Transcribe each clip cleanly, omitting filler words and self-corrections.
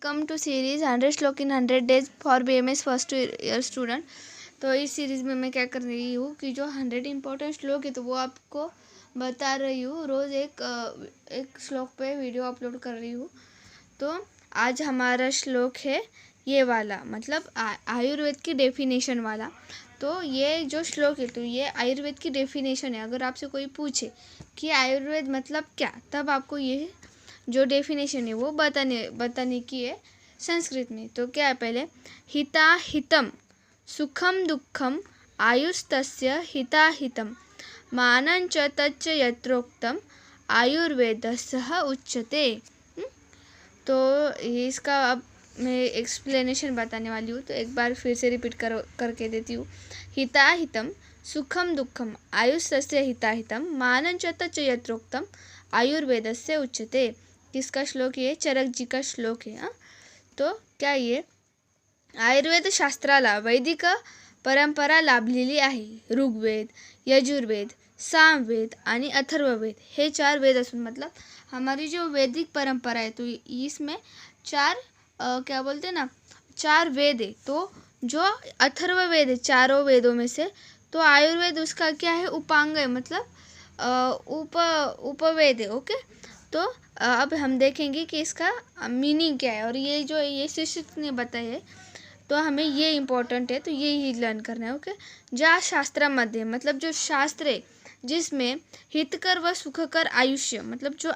Welcome to series 100 श्लोक इन 100 days for BMS first year student. तो इस सीरीज़ में मैं क्या कर रही हूँ कि जो 100 इम्पोर्टेंट श्लोक है तो वो आपको बता रही हूँ। रोज़ एक श्लोक पे वीडियो अपलोड कर रही हूँ। तो आज हमारा श्लोक है ये वाला, मतलब आयुर्वेद की डेफिनेशन वाला। तो ये जो श्लोक है तो ये आयुर्वेद की डेफिनेशन है। अगर आपसे कोई पूछे कि आयुर्वेद मतलब क्या, तब आपको ये जो डेफिनेशन है वो बताने की है संस्कृत में। तो क्या है, पहले हिता हितम सुखम दुखम आयुस्तस्य हिता हितम मानंच तच्च यत्रोक्तम आयुर्वेदस्य उच्यते। तो इसका अब मैं एक्सप्लेनेशन बताने वाली हूँ, तो एक बार फिर से रिपीट करके देती हूँ। हिता हितम सुखम दुखम आयुस्तस्य हिता हितम मानंच तच्च यत्रोक्तम आयुर्वेदस्य उच्यते। किसका श्लोक है? चरक जी का श्लोक है। तो क्या ये आयुर्वेद शास्त्राला वैदिक परंपरा लाभलेली आहे। ऋग्वेद, यजुर्वेद, सामवेद आणि अथर्ववेद हे 4 वेद असून, मतलब हमारी जो वैदिक परंपरा है तो इसमें 4 क्या बोलते हैं ना, 4 वेद है। तो जो अथर्ववेद है चारों वेदों में से, तो आयुर्वेद उसका क्या है? उपांग है, मतलब उपवेद है। ओके, तो अब हम देखेंगे कि इसका मीनिंग क्या है, और ये जो ये शिक्षक ने बताया है तो हमें ये इम्पोर्टेंट है, तो ये ही लर्न करना है। ओके, ज्या शास्त्रामध्ये, मतलब जो शास्त्र है जिसमें हितकर व सुखकर आयुष्य, मतलब जो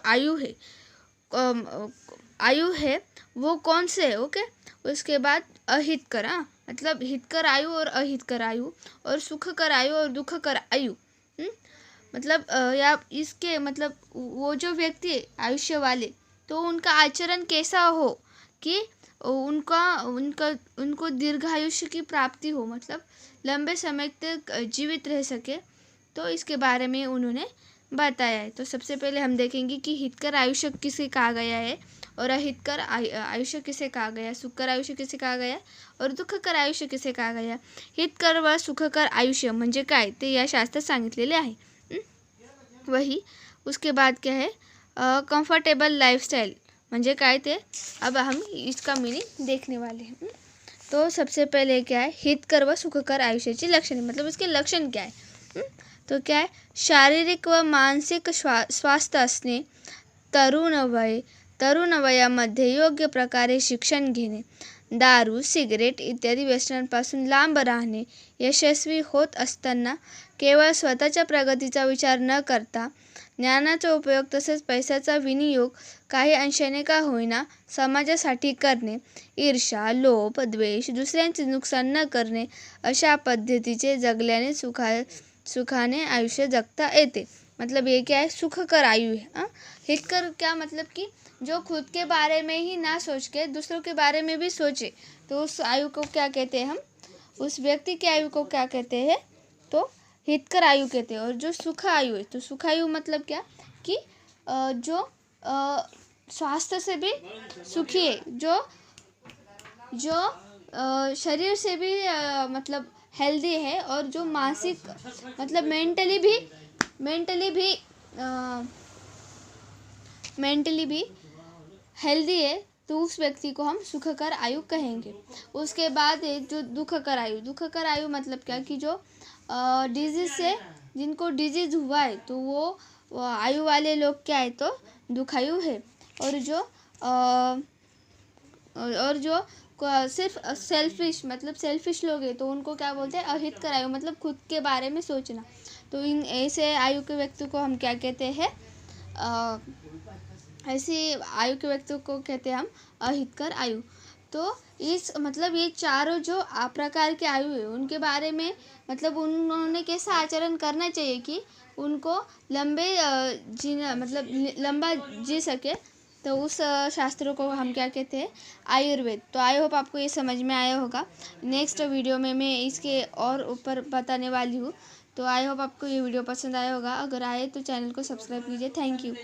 आयु है वो कौन से है? ओके, उसके बाद अहितकर, मतलब हितकर आयु और अहितकर आयु, और सुखकर आयु और दुखकर आयु। मतलब या इसके मतलब वो जो व्यक्ति है आयुष्य वाले, तो उनका आचरण कैसा हो कि उनको दीर्घायुष्य की प्राप्ति हो, मतलब लंबे समय तक जीवित रह सके। तो इसके बारे में उन्होंने बताया है। तो सबसे पहले हम देखेंगे कि हितकर आयुष्य किसे कहा गया है और अहितकर आयुष्य किसे कहा गया है, सुखकर आयुष्य किसे कहा गया है और दुःखकर आयुष्य किसे कहा गया है। हितकर व सुखकर आयुष्य म्हणजे काय ते या शास्त्रात सांगितलेले आहे। वही उसके बाद क्या है, कंफर्टेबल लाइफस्टाइल म्हणजे काय ते अब हम इसका मीनिंग देखने वाले हैं। तो सबसे पहले क्या है, हितकर व सुखकर आयुष्याची लक्षणे, मतलब उसके लक्षण क्या है। तो क्या है, शारीरिक व मानसिक स्वास्थ्य असणे, तरुण वयामध्ये योग्य प्रकारे शिक्षण घेणे, दारू सिगरेट इत्यादी व्यसनांपासून लांब राहणे, यशस्वी होत असताना केवळ स्वतःच्या प्रगतीचा विचार न करता ज्ञानाचा उपयोग तसेच पैशाचा विनियोग काही अंशाने का होईना समाजासाठी करणे, ईर्ष्या लोभ द्वेष दुसऱ्यांचे नुकसान न करणे, अशा पद्धतीचे जगल्याने सुखाने आयुष्य जगता येते। मतलब ये क्या है, सुखकर आयु है। हितकर क्या मतलब कि जो खुद के बारे में ही ना सोच के दूसरों के बारे में भी सोचे, तो उस आयु को क्या कहते हैं हम, उस व्यक्ति की आयु को क्या कहते हैं, तो हितकर आयु कहते हैं। और जो सुख आयु है, तो सुख आयु मतलब क्या कि जो स्वास्थ्य से भी सुखी है, जो शरीर से भी मतलब हेल्दी है, और जो मानसिक मतलब मेंटली भी हेल्दी है, तो उस व्यक्ति को हम सुखकर आयु कहेंगे। उसके बाद है जो दुखकर आयु मतलब क्या कि जो डिजीज से जिनको डिजीज हुआ है तो वो आयु वाले लोग क्या है, तो दुखायु है। और जो सिर्फ सेल्फिश लोग हैं तो उनको क्या बोलते हैं, अहितकर आयु, मतलब खुद के बारे में सोचना। तो इन ऐसे आयु के व्यक्ति को हम क्या कहते हैं, ऐसी आयु के व्यक्ति को कहते हैं हम अहितकर आयु। तो इस मतलब ये चारों जो प्रकार के आयु है उनके बारे में, मतलब उन्होंने कैसा आचरण करना चाहिए कि उनको लंबा जी सके, तो उस शास्त्रों को हम क्या कहते हैं, आयुर्वेद। तो आई होप आपको ये समझ में आया होगा। नेक्स्ट वीडियो में मैं इसके और ऊपर बताने वाली हूँ। तो आई होप आपको ये वीडियो पसंद आया होगा। अगर आए तो चैनल को सब्सक्राइब कीजिए। Thank you.